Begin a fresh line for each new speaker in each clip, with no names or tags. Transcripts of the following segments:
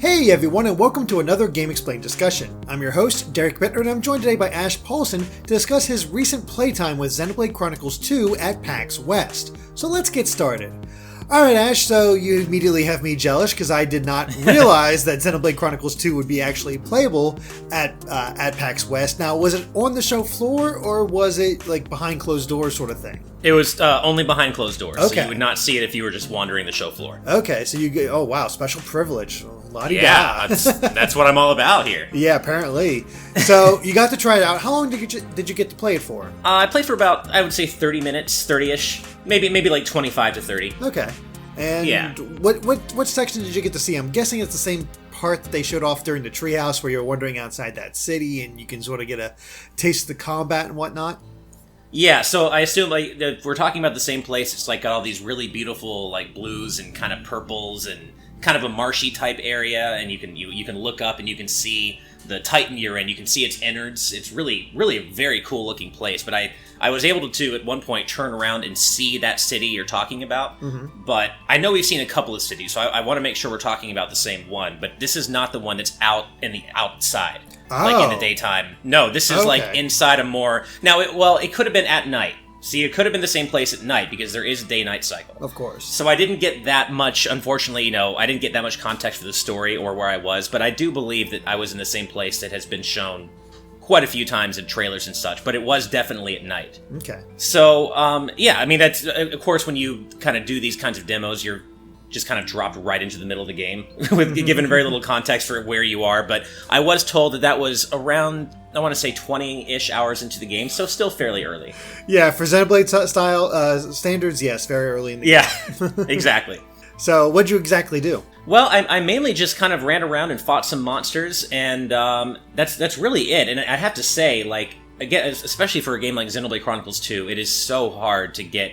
Hey everyone, and welcome to another GameXplain discussion. I'm your host, Derek Bittner, and I'm joined today by Ash Paulson to discuss his recent playtime with Xenoblade Chronicles 2 at PAX West. So let's get started. Alright Ash, so you immediately have me jealous because I did not realize that Xenoblade Chronicles 2 would be actually playable at PAX West. Now, was it on the show floor, or was it like behind closed doors sort of thing?
It was only behind closed doors,
okay.
So you would not see it if you were just wandering the show floor.
Okay, so you get, oh wow, special privilege. La-di-da.
Yeah, that's what I'm all about here.
Yeah, apparently. So you got to try it out. How long did you get to play it for?
I played for about, I would say 30 minutes, 30-ish, maybe like 25 to 30.
Okay. And
yeah.
What section did you get to see? I'm guessing it's the same part that they showed off during the treehouse where you're wandering outside that city and you can sort of get a taste of the combat and whatnot.
Yeah, so I assume like if we're talking about the same place. It's like got all these really beautiful like blues and kind of purples and kind of a marshy type area, and you can look up and you can see the Titan you're in. You can see its innards. It's really a very cool looking place. But I was able to at one point turn around and see that city you're talking about. Mm-hmm. But I know we've seen a couple of cities, so I want to make sure we're talking about the same one. But this is not the one that's out in the outside. Like in the daytime. No, this is like inside a more... Now, it could have been at night. See, it could have been the same place at night because there is a day-night cycle.
Of course.
So I didn't get that much, unfortunately, I didn't get that much context for the story or where I was, but I do believe that I was in the same place that has been shown quite a few times in trailers and such, but it was definitely at night.
Okay.
So, yeah, I mean, that's, of course, when you kind of do these kinds of demos, you're just kind of dropped right into the middle of the game, with given very little context for where you are. But I was told that was around, I want to say 20-ish hours into the game, so still fairly early.
Yeah, for Xenoblade style standards, yes, very early in the game.
Yeah, exactly.
So what'd you exactly do?
Well, I mainly just kind of ran around and fought some monsters, and that's really it. And I have to say, like, again, especially for a game like Xenoblade Chronicles 2, it is so hard to get,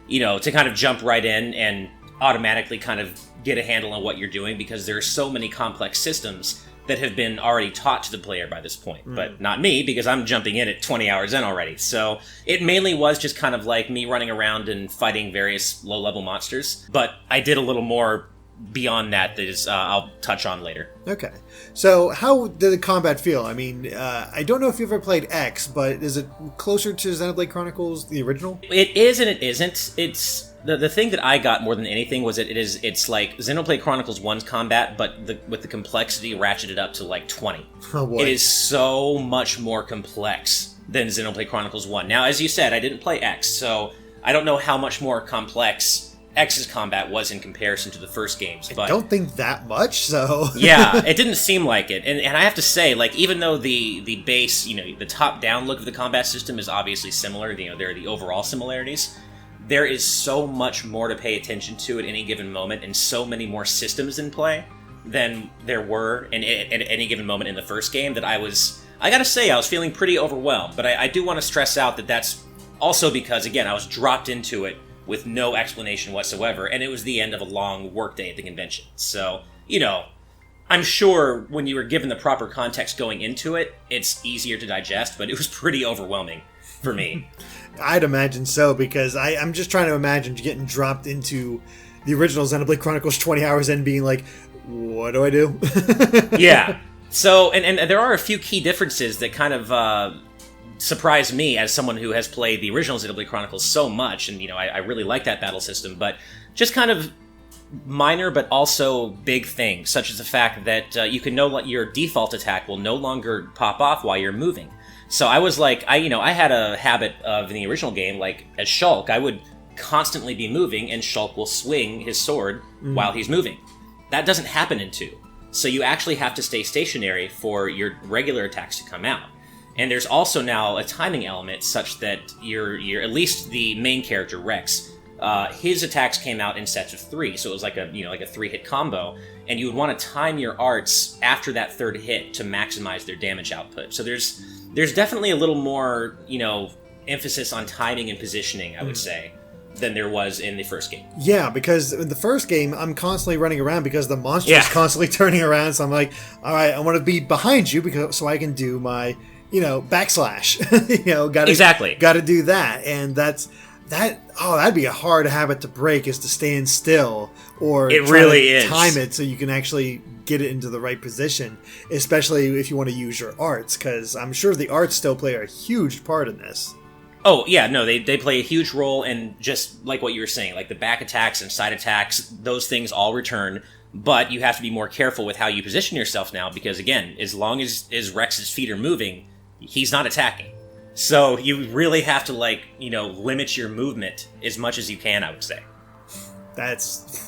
to kind of jump right in and automatically kind of get a handle on what you're doing, because there are so many complex systems that have been already taught to the player by this point. But not me, because I'm jumping in at 20 hours in already. So it mainly was just kind of like me running around and fighting various low-level monsters. But I did a little more beyond that is I'll touch on later. Okay.
So how did the combat feel? I mean, I don't know if you've ever played X, but is it closer to Xenoblade Chronicles, the original?
It is and it isn't. It's... The thing that I got more than anything was that it's like Xenoblade Chronicles 1's combat, but with the complexity ratcheted up to like 20.
Oh boy.
It is so much more complex than Xenoblade Chronicles 1. Now, as you said, I didn't play X, so I don't know how much more complex X's combat was in comparison to the first games. But
I don't think that much, so...
Yeah, it didn't seem like it. And I have to say, like, even though the base, the top-down look of the combat system is obviously similar, there are the overall similarities, there is so much more to pay attention to at any given moment, and so many more systems in play than there were at any given moment in the first game that I gotta say, I was feeling pretty overwhelmed. But I do want to stress out that that's also because, again, I was dropped into it with no explanation whatsoever, and it was the end of a long workday at the convention. So, I'm sure when you were given the proper context going into it, it's easier to digest, but it was pretty overwhelming for me.
I'd imagine so, because I'm just trying to imagine getting dropped into the original Xenoblade Chronicles 20 hours in, being like, what do I do?
Yeah. So, and there are a few key differences that kind of surprised me as someone who has played the original Xenoblade Chronicles so much, and, I really like that battle system, but just kind of minor but also big things, such as the fact that your default attack will no longer pop off while you're moving. So I was like, I had a habit of, in the original game, like, as Shulk, I would constantly be moving, and Shulk will swing his sword while he's moving. That doesn't happen in 2. So you actually have to stay stationary for your regular attacks to come out. And there's also now a timing element such that you're at least the main character, Rex, his attacks came out in sets of 3, so it was like a 3-hit combo, and you would want to time your arts after that third hit to maximize their damage output. So there's definitely a little more, emphasis on timing and positioning, I would say, than there was in the first game.
Yeah, because in the first game, I'm constantly running around because the monster is constantly turning around, so I'm like, all right, I want to be behind you so I can do my, backslash. Got to do that, and that'd be a hard habit to break, is to stand still or
it really is.
Time it so you can actually get it into the right position, especially if you want to use your arts, because I'm sure the arts still play a huge part in this.
Oh, yeah, no, they play a huge role, and just like what you were saying, like the back attacks and side attacks, those things all return, but you have to be more careful with how you position yourself now, because again, as long as Rex's feet are moving, he's not attacking. So you really have to, limit your movement as much as you can, I would say.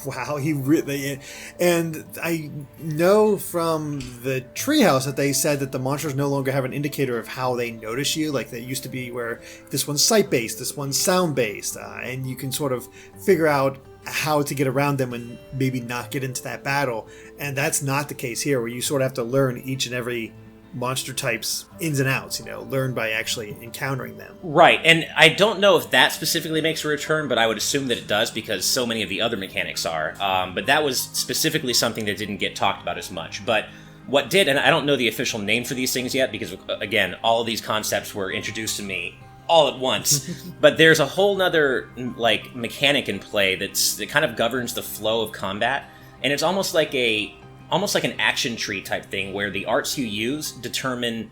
Wow, he really... And I know from the treehouse that they said that the monsters no longer have an indicator of how they notice you, like they used to be where this one's sight-based, this one's sound-based, and you can sort of figure out how to get around them and maybe not get into that battle. And that's not the case here, where you sort of have to learn each and every monster types ins and outs, learn by actually encountering them.
Right, and I don't know if that specifically makes a return, but I would assume that it does because so many of the other mechanics are. But that was specifically something that didn't get talked about as much. But what did, and I don't know the official name for these things yet because, again, all of these concepts were introduced to me all at once. But there's a whole nother, mechanic in play that kind of governs the flow of combat, and it's almost like an action tree type thing where the arts you use determine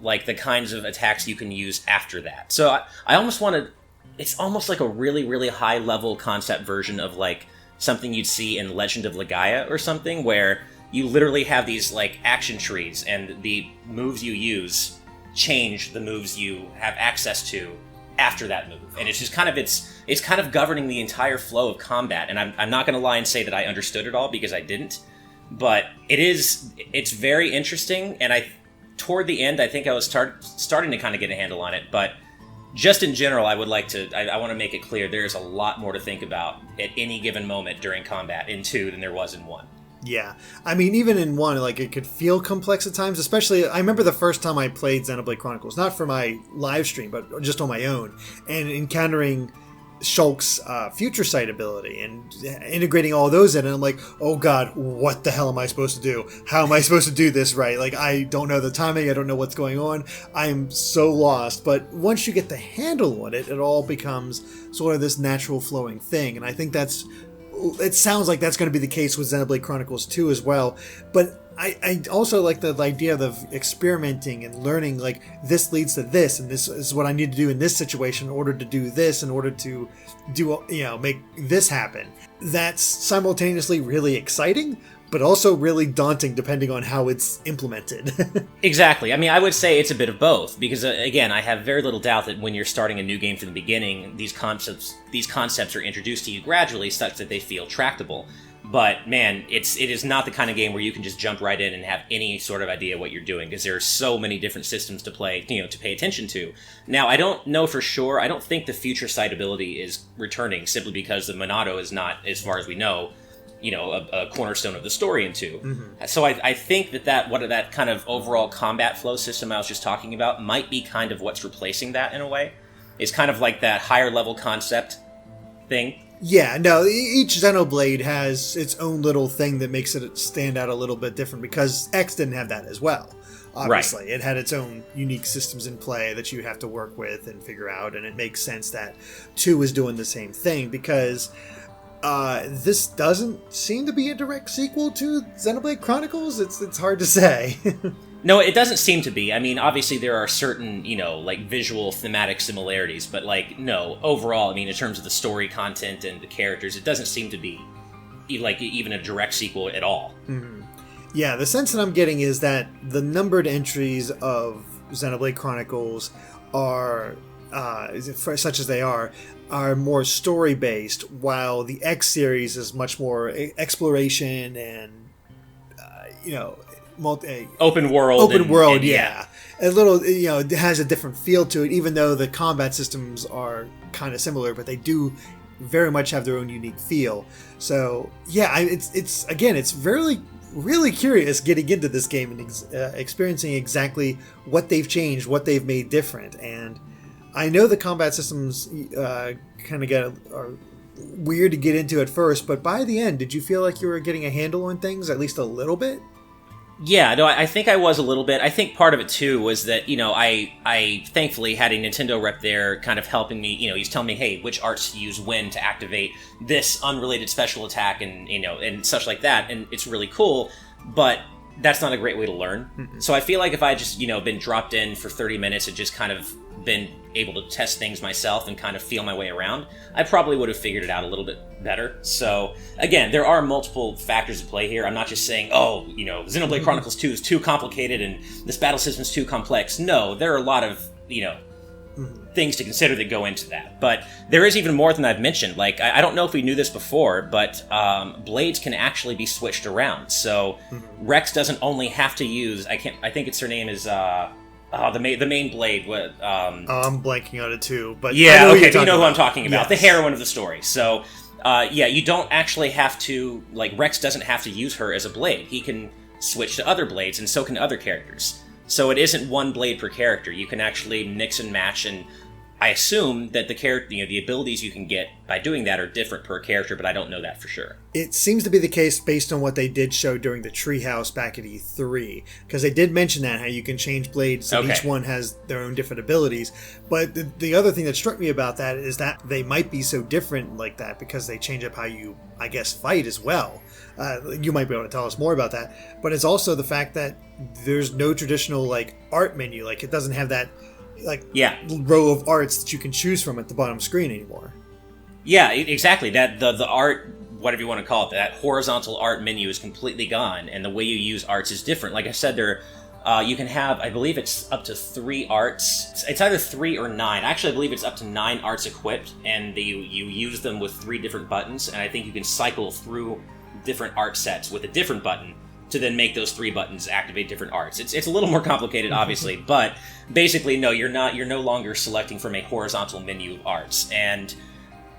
the kinds of attacks you can use after that. So I almost want to... It's almost like a really, really high level concept version of something you'd see in Legend of Legaia or something, where you literally have these action trees and the moves you use change the moves you have access to after that move. And it's just kind of... It's kind of governing the entire flow of combat. And I'm not going to lie and say that I understood it all because I didn't. But it's very interesting, and toward the end, I think I was starting to kind of get a handle on it, but just in general, I would like to, I want to make it clear, there's a lot more to think about at any given moment during combat in 2 than there was in 1.
Yeah. I mean, even in 1, it could feel complex at times, especially, I remember the first time I played Xenoblade Chronicles, not for my live stream, but just on my own, and encountering Shulk's future sight ability and integrating all those in, and I'm like, oh god, what the hell am I supposed to do? How am I supposed to do this right? I don't know the timing, I don't know what's going on, I'm so lost. But once you get the handle on it, it all becomes sort of this natural flowing thing, and I think it sounds like that's going to be the case with Xenoblade Chronicles 2 as well. But I also like the idea of experimenting and learning, this leads to this, and this is what I need to do in this situation in order to do this, in order to do, make this happen. That's simultaneously really exciting, but also really daunting depending on how it's implemented.
Exactly. I mean, I would say it's a bit of both, because again, I have very little doubt that when you're starting a new game from the beginning, these concepts are introduced to you gradually such that they feel tractable. But man, it is not the kind of game where you can just jump right in and have any sort of idea what you're doing, because there are so many different systems to play, to pay attention to. Now, I don't know for sure. I don't think the future sight ability is returning simply because the Monado is not, as far as we know, a cornerstone of the story in 2. Mm-hmm. So I think that kind of overall combat flow system I was just talking about might be kind of what's replacing that in a way. It's kind of like that higher level concept thing.
Yeah, no, each Xenoblade has its own little thing that makes it stand out a little bit different, because X didn't have that as well. Obviously, right. It had its own unique systems in play that you have to work with and figure out, and it makes sense that 2 is doing the same thing, because this doesn't seem to be a direct sequel to Xenoblade Chronicles. It's hard to say.
No, it doesn't seem to be. I mean, obviously there are certain, visual thematic similarities, but no, overall, I mean, in terms of the story content and the characters, it doesn't seem to be even a direct sequel at all. Mm-hmm.
Yeah, the sense that I'm getting is that the numbered entries of Xenoblade Chronicles are, such as they are more story-based, while the X series is much more exploration and,
open world,
yeah. A little, it has a different feel to it, even though the combat systems are kind of similar, but they do very much have their own unique feel. So, yeah, it's really, really curious getting into this game and experiencing exactly what they've changed, what they've made different. And I know the combat systems kind of are weird to get into at first, but by the end, did you feel like you were getting a handle on things, at least a little bit?
Yeah, no, I think I was a little bit. I think part of it too was that, I thankfully had a Nintendo rep there kind of helping me. He's telling me, hey, which arts to use when to activate this unrelated special attack and, and such like that. And it's really cool, but that's not a great way to learn. Mm-hmm. So I feel like if I just, been dropped in for 30 minutes and just kind of been able to test things myself and kind of feel my way around, I probably would have figured it out a little bit better. So again, there are multiple factors at play here. I'm not just saying, Xenoblade Chronicles 2 is too complicated and this battle system is too complex. No, there are a lot of, things to consider that go into that. But there is even more than I've mentioned. Like, I don't know if we knew this before, but blades can actually be switched around. So Rex doesn't only have to use, I think it's her name is, the main blade.
I'm blanking on it too, but
yeah, okay, you know who I'm talking about.
Yes.
The heroine of the story. So, you don't actually have to, Rex doesn't have to use her as a blade. He can switch to other blades, and so can other characters. So it isn't one blade per character. You can actually mix and match, and I assume that the character, the abilities you can get by doing that are different per character, but I don't know that for sure.
It seems to be the case based on what they did show during the Treehouse back at E3, because they did mention that, how you can change blades and each one has their own different abilities. But the other thing that struck me about that is that they might be so different like that because they change up how you, I guess, fight as well. You might be able to tell us more about that. But it's also the fact that there's no traditional art menu. It doesn't have that row of arts that you can choose from at the bottom screen anymore. Yeah,
exactly. That the art, whatever you want to call it, that horizontal art menu is completely gone, and the way you use arts is different. Like I said, you can have, I believe it's up to 3 arts. It's either 3 or 9. Actually, I believe it's up to 9 arts equipped, and you use them with 3 different buttons, and I think you can cycle through different art sets with a different button to then make those 3 buttons activate different arts. It's a little more complicated, obviously, but basically, no, you're no longer selecting from a horizontal menu of arts. And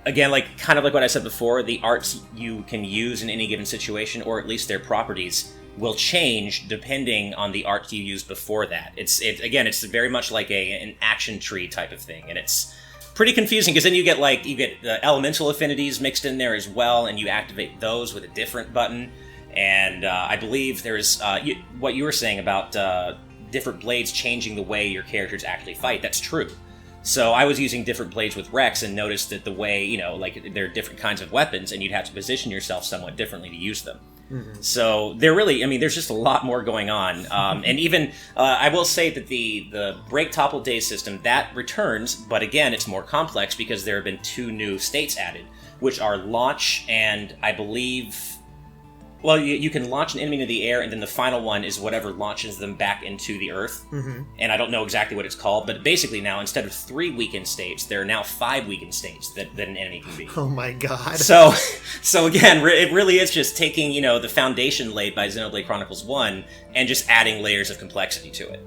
again, kind of like what I said before, the arts you can use in any given situation, or at least their properties, will change depending on the art you used before that. It's very much like an action tree type of thing, and it's pretty confusing because then you get the elemental affinities mixed in there as well, and you activate those with a different button. And I believe there's what you were saying about different blades changing the way your characters actually fight. That's true. So I was using different blades with Rex and noticed that the way, there are different kinds of weapons and you'd have to position yourself somewhat differently to use them. Mm-hmm. So there's just a lot more going on. And even, I will say that the break topple days system, that returns, but again, it's more complex because there have been 2 new states added, which are launch and I believe... Well, you can launch an enemy into the air, and then the final one is whatever launches them back into the earth. Mm-hmm. And I don't know exactly what it's called, but basically now, instead of 3 weakened states, there are now 5 weakened states that an enemy can be.
Oh my god.
So again, it really is just taking, the foundation laid by Xenoblade Chronicles 1 and just adding layers of complexity to it.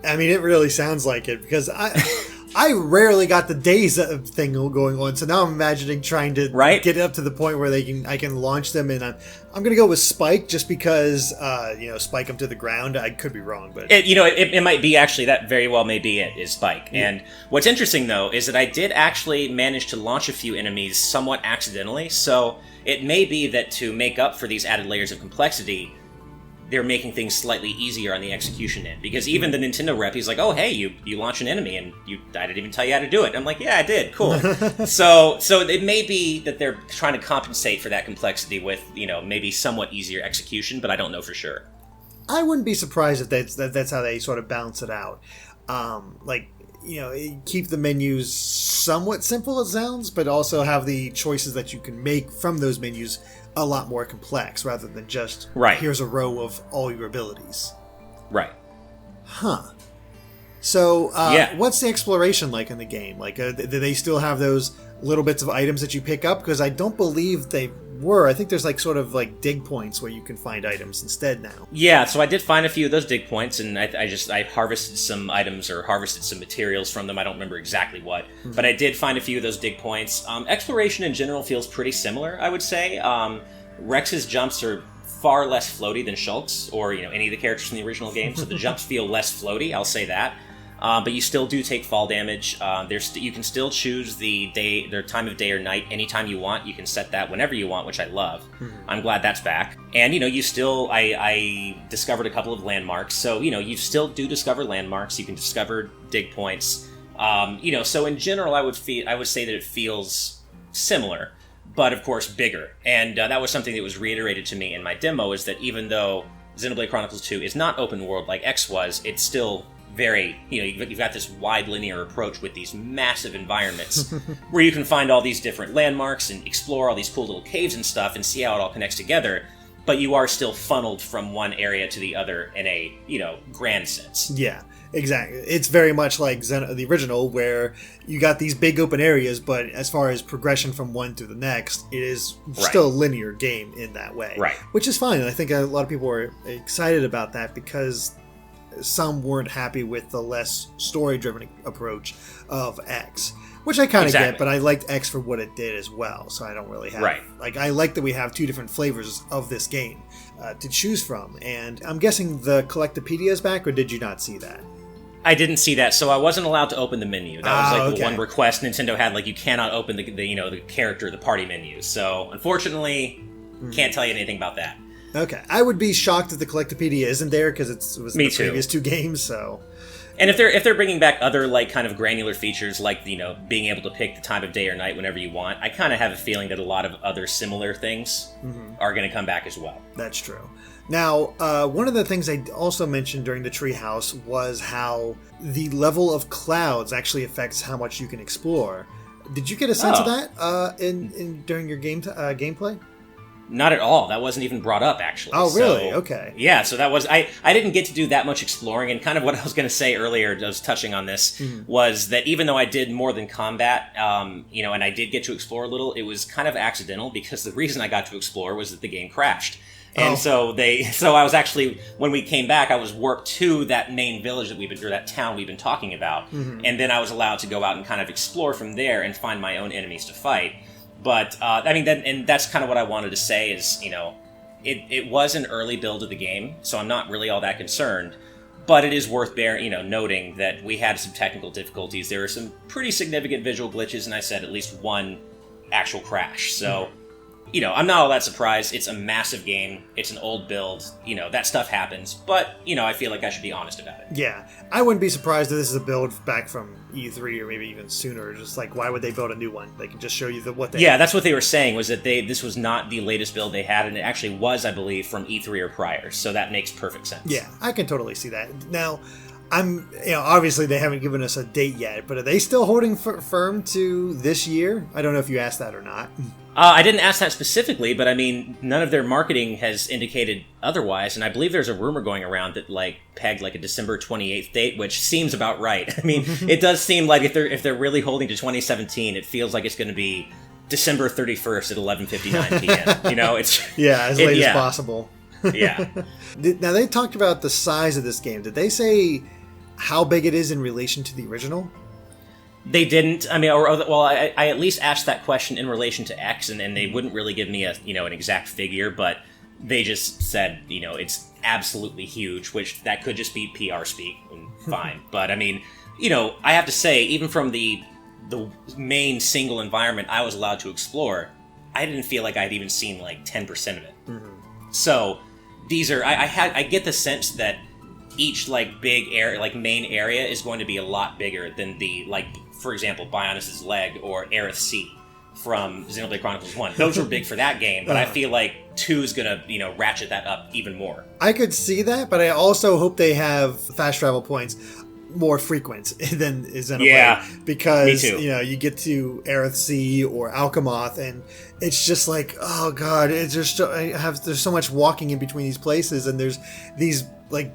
I mean, it really sounds like it, because I rarely got the days thing going on, so now I'm imagining trying to get up to the point where I can launch them, and I'm going to go with Spike just because spike them to the ground. I could be wrong, but
it might be actually that very well may be it is Spike. Yeah. And what's interesting though is that I did actually manage to launch a few enemies somewhat accidentally, so it may be that to make up for these added layers of complexity, they're making things slightly easier on the execution end. Because even the Nintendo rep, he's like, oh, hey, you launch an enemy, and I didn't even tell you how to do it. I'm like, yeah, I did. Cool. So it may be that they're trying to compensate for that complexity with, maybe somewhat easier execution, but I don't know for sure.
I wouldn't be surprised if that's how they sort of balance it out. Keep the menus somewhat simple, it sounds, but also have the choices that you can make from those menus a lot more complex rather than just here's a row of all your abilities.
Right.
Huh. So, what's the exploration like in the game? Do they still have those little bits of items that you pick up? Because I don't believe they were. I think there's dig points where you can find items instead now.
Yeah, so I did find a few of those dig points, and I harvested some items or harvested some materials from them. I don't remember exactly what, but I did find a few of those dig points. Exploration in general feels pretty similar, I would say. Rex's jumps are far less floaty than Shulk's or any of the characters from the original game, so the jumps feel less floaty, I'll say that. but you still do take fall damage. You can still choose their time of day or night anytime you want. You can set that whenever you want, which I love. I'm glad that's back. And, you still, I discovered a couple of landmarks. So, you still do discover landmarks. You can discover dig points. So in general, I would say that it feels similar, but of course bigger. And that was something that was reiterated to me in my demo, is that even though Xenoblade Chronicles 2 is not open world like X was, it's still very, you've got this wide linear approach with these massive environments where you can find all these different landmarks and explore all these cool little caves and stuff and see how it all connects together, but you are still funneled from one area to the other in a, grand sense.
Yeah, exactly. It's very much like the original, where you got these big open areas, but as far as progression from one to the next, it is still a linear game in that way.
Right.
Which is fine. I think a lot of people are excited about that because some weren't happy with the less story-driven approach of X, which I kind of get, but I liked X for what it did as well, so I don't really have...
Right.
I like that we have two different flavors of this game to choose from, and I'm guessing the Collectopedia is back, or did you not see that?
I didn't see that, so I wasn't allowed to open the menu. That was the one request Nintendo had, you cannot open the character, the party menu. So, unfortunately, can't tell you anything about that.
Okay. I would be shocked if the Collectopedia isn't there, because it was the previous two games, so...
And if they're bringing back other, kind of granular features, being able to pick the time of day or night whenever you want, I kind of have a feeling that a lot of other similar things are going to come back as well.
That's true. Now, one of the things I also mentioned during the Treehouse was how the level of clouds actually affects how much you can explore. Did you get a sense of that during your gameplay?
Not at all. That wasn't even brought up, actually.
Oh, really? Okay.
Yeah, so that was... I didn't get to do that much exploring, and kind of what I was going to say earlier, I was touching on this, was that even though I did more than combat, and I did get to explore a little, it was kind of accidental, because the reason I got to explore was that the game crashed. And so I was actually, when we came back, I was warped to that main village or that town we've been talking about, and then I was allowed to go out and kind of explore from there and find my own enemies to fight. But, and that's kind of what I wanted to say is, it was an early build of the game, so I'm not really all that concerned, but it is worth noting that we had some technical difficulties. There were some pretty significant visual glitches, and I said at least one actual crash, so... I'm not all that surprised. It's a massive game. It's an old build. That stuff happens. But, I feel like I should be honest about it.
Yeah. I wouldn't be surprised if this is a build back from E3 or maybe even sooner. Just why would they build a new one? They can just show you what they...
Yeah, that's what they were saying, was that this was not the latest build they had, and it actually was, I believe, from E3 or prior. So that makes perfect sense.
Yeah, I can totally see that. Now... obviously they haven't given us a date yet, but are they still holding firm to this year? I don't know if you asked that or not.
I didn't ask that specifically, but none of their marketing has indicated otherwise, and I believe there's a rumor going around that pegged a December 28th date, which seems about right. It does seem like if they're really holding to 2017, it feels like it's going to be December 31st at 11:59 p.m. It's
as late as possible.
Yeah.
Now they talked about the size of this game. Did they say how big it is in relation to the original?
They didn't. I at least asked that question in relation to X, and they wouldn't really give me an exact figure, but they just said, it's absolutely huge, which that could just be PR speak, and fine. But I have to say, even from the main single environment I was allowed to explore, I didn't feel like I'd even seen 10% of it. So these are, I get the sense that each big area, main area is going to be a lot bigger than the for example, Bionis' leg or Aerith Sea from Xenoblade Chronicles 1. Those were big for that game, but I feel like 2 is going to, ratchet that up even more.
I could see that, but I also hope they have fast travel points more frequent than Xenoblade.
Yeah,
because,
me too.
You get to Aerith Sea or Alchemoth, and it's just oh god, it's just, there's so much walking in between these places, and there's these,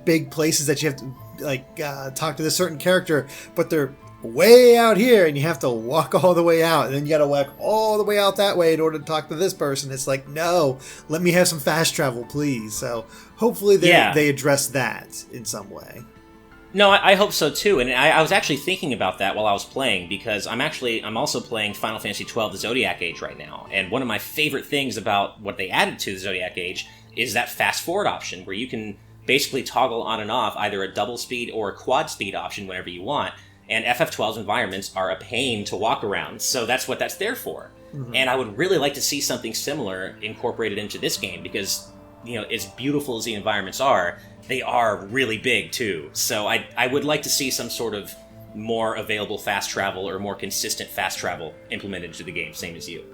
big places that you have to, talk to this certain character, but they're way out here, and you have to walk all the way out, and then you gotta walk all the way out that way in order to talk to this person. It's no, let me have some fast travel, please. So hopefully they address that in some way.
No, I hope so too, and I was actually thinking about that while I was playing, because I'm also playing Final Fantasy XII: The Zodiac Age right now, and one of my favorite things about what they added to the Zodiac Age is that fast forward option, where you can basically toggle on and off either a double speed or a quad speed option whenever you want. And FF12's environments are a pain to walk around, so that's what that's there for. Mm-hmm. And I would really like to see something similar incorporated into this game because, as beautiful as the environments are, they are really big too. So I would like to see some sort of more available fast travel or more consistent fast travel implemented into the game, same as you.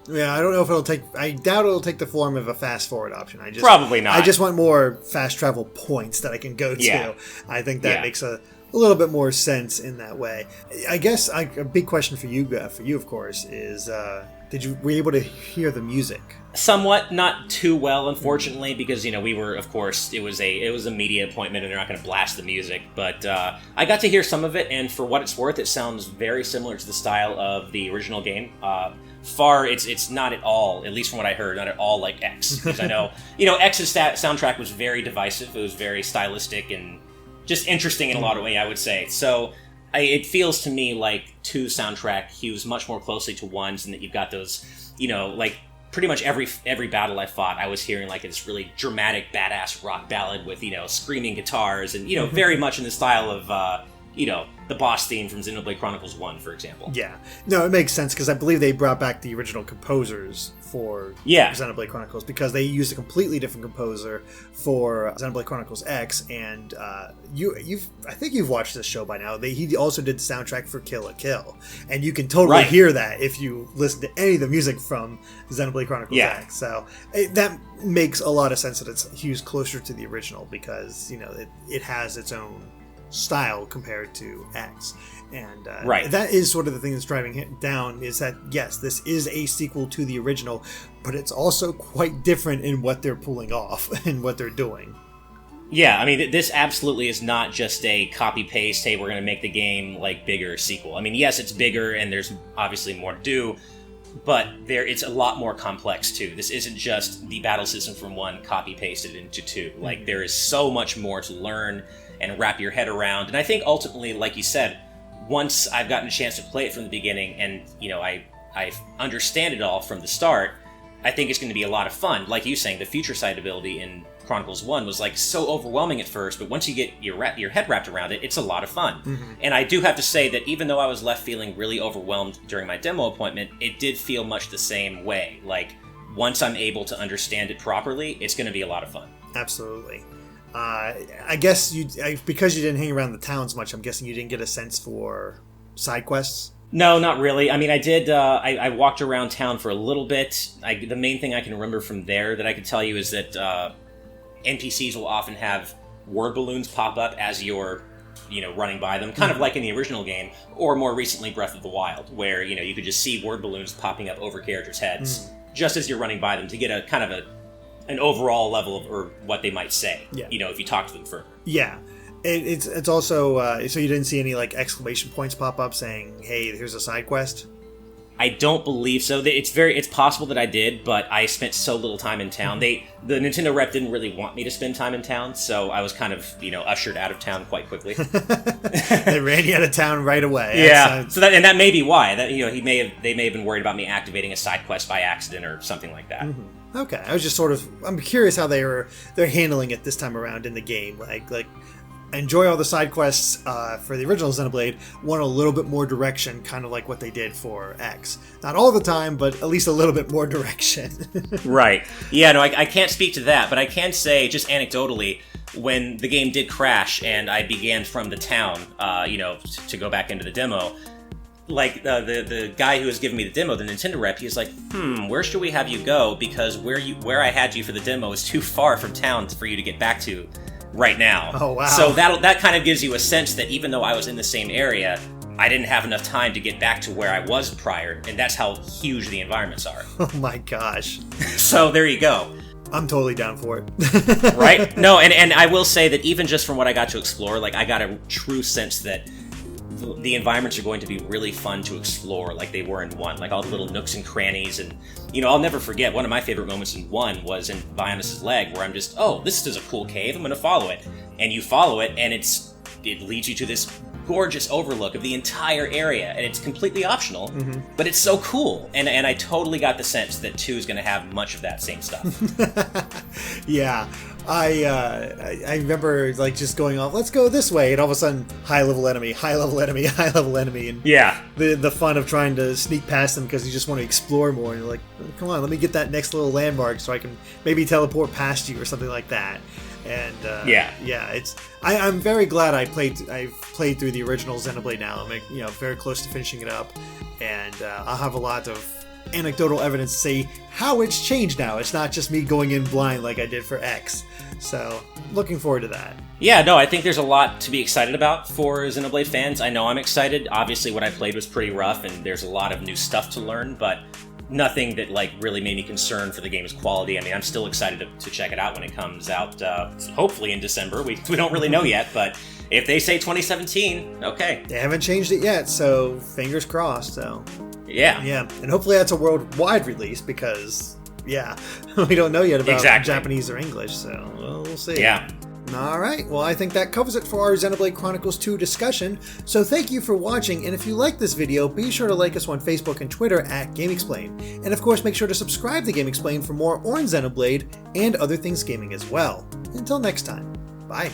Yeah, I don't know if I doubt it'll take the form of a fast forward option.
Probably not.
I just want more fast travel points that I can go to. Yeah. I think that makes a little bit more sense in that way. I guess a big question for you, of course, is were you able to hear the music?
Somewhat, not too well, unfortunately, because we were, of course, it was a media appointment, and they're not going to blast the music. But I got to hear some of it, and for what it's worth, it sounds very similar to the style of the original game. It's not at all, at least from what I heard, not at all like X. Because I know, X's soundtrack was very divisive. It was very stylistic and just interesting in a lot of ways, I would say. So it feels to me like 2's soundtrack hews much more closely to 1's, and that you've got those, like pretty much every battle I fought, I was hearing like this really dramatic, badass rock ballad with, screaming guitars and, very much in the style of, the boss theme from Xenoblade Chronicles 1, for example.
Yeah. No, it makes sense, because I believe they brought back the original composers for Xenoblade Chronicles, because they used a completely different composer for Xenoblade Chronicles X, and I think you've watched this show by now. He also did the soundtrack for Kill la Kill, and you can totally hear that if you listen to any of the music from Xenoblade Chronicles X. So that makes a lot of sense that it's hews closer to the original, because it has its own style compared to X, and that is sort of the thing that's driving it down, is that yes, this is a sequel to the original, but it's also quite different in what they're pulling off and what they're doing.
Yeah, I mean, this absolutely is not just a copy-paste, hey, we're going to make the game like bigger sequel. I mean, yes, it's bigger and there's obviously more to do, but it's a lot more complex too. This isn't just the battle system from 1 copy-pasted into 2. Like, there is so much more to learn and wrap your head around. And I think ultimately, like you said, once I've gotten a chance to play it from the beginning and, I understand it all from the start, I think it's going to be a lot of fun. Like you saying, the future sight ability in Chronicles 1 was like so overwhelming at first, but once you get your head wrapped around it, it's a lot of fun. Mm-hmm. And I do have to say that even though I was left feeling really overwhelmed during my demo appointment, it did feel much the same way. Like, once I'm able to understand it properly, it's going to be a lot of fun.
Absolutely. I guess because you didn't hang around the towns much, I'm guessing you didn't get a sense for side quests?
No, not really. I mean, I did, I walked around town for a little bit. The main thing I can remember from there that I can tell you is that NPCs will often have word balloons pop up as you're, running by them, kind of like in the original game, or more recently Breath of the Wild, where, you could just see word balloons popping up over characters' heads just as you're running by them to get a kind of an overall level of, or what they might say, if you talk to them further.
Yeah. It's also, so you didn't see any, like, exclamation points pop up saying, hey, here's a side quest?
I don't believe so. It's possible that I did, but I spent so little time in town. The Nintendo rep didn't really want me to spend time in town, so I was kind of, ushered out of town quite quickly.
They ran you out of town right away.
Yeah. So that may be why. That they may have been worried about me activating a side quest by accident or something like that.
Mm-hmm. Okay. I was just I'm curious how they're handling it this time around in the game. Like enjoy all the side quests for the original Xenoblade, want a little bit more direction, kind of like what they did for X. Not all the time, but at least a little bit more direction.
Right. Yeah, no, I can't speak to that, but I can say, just anecdotally, when the game did crash and I began from the town, to go back into the demo, like, the guy who was giving me the demo, the Nintendo rep, he's like, where should we have you go? Because where I had you for the demo is too far from town for you to get back to right now.
Oh, wow.
So that kind of gives you a sense that even though I was in the same area, I didn't have enough time to get back to where I was prior, and that's how huge the environments are.
Oh my gosh.
So there you go.
I'm totally down for it.
Right? No, and I will say that even just from what I got to explore, like, I got a true sense that the environments are going to be really fun to explore, like they were in 1, like all the little nooks and crannies. And I'll never forget, one of my favorite moments in 1 was in Bionis' leg, where I'm just, oh, this is a cool cave, I'm gonna follow it. And you follow it, and it leads you to this gorgeous overlook of the entire area, and it's completely optional, but it's so cool. And I totally got the sense that 2 is gonna have much of that same stuff.
Yeah. I remember like just going off, let's go this way, and all of a sudden, high level enemy, high level enemy, high level enemy, and
yeah,
the fun of trying to sneak past them because you just want to explore more. And you're like, come on, let me get that next little landmark so I can maybe teleport past you or something like that. And I'm very glad I've played through the original Xenoblade now. I'm very close to finishing it up, and I'll have a lot of anecdotal evidence to say how it's changed now. It's not just me going in blind like I did for X. So, looking forward to that.
Yeah, no, I think there's a lot to be excited about for Xenoblade fans. I know I'm excited. Obviously, what I played was pretty rough, and there's a lot of new stuff to learn, but nothing that like really made me concerned for the game's quality. I mean, I'm still excited to check it out when it comes out, hopefully in December. We don't really know yet, but if they say 2017, okay.
They haven't changed it yet, so fingers crossed. So
yeah,
and hopefully that's a worldwide release because we don't know yet about Japanese or English, so we'll see.
Yeah.
Alright, well I think that covers it for our Xenoblade Chronicles 2 discussion, so thank you for watching, and if you like this video, be sure to like us on Facebook and Twitter at GameXplain, and of course make sure to subscribe to GameXplain for more on Xenoblade and other things gaming as well. Until next time, bye.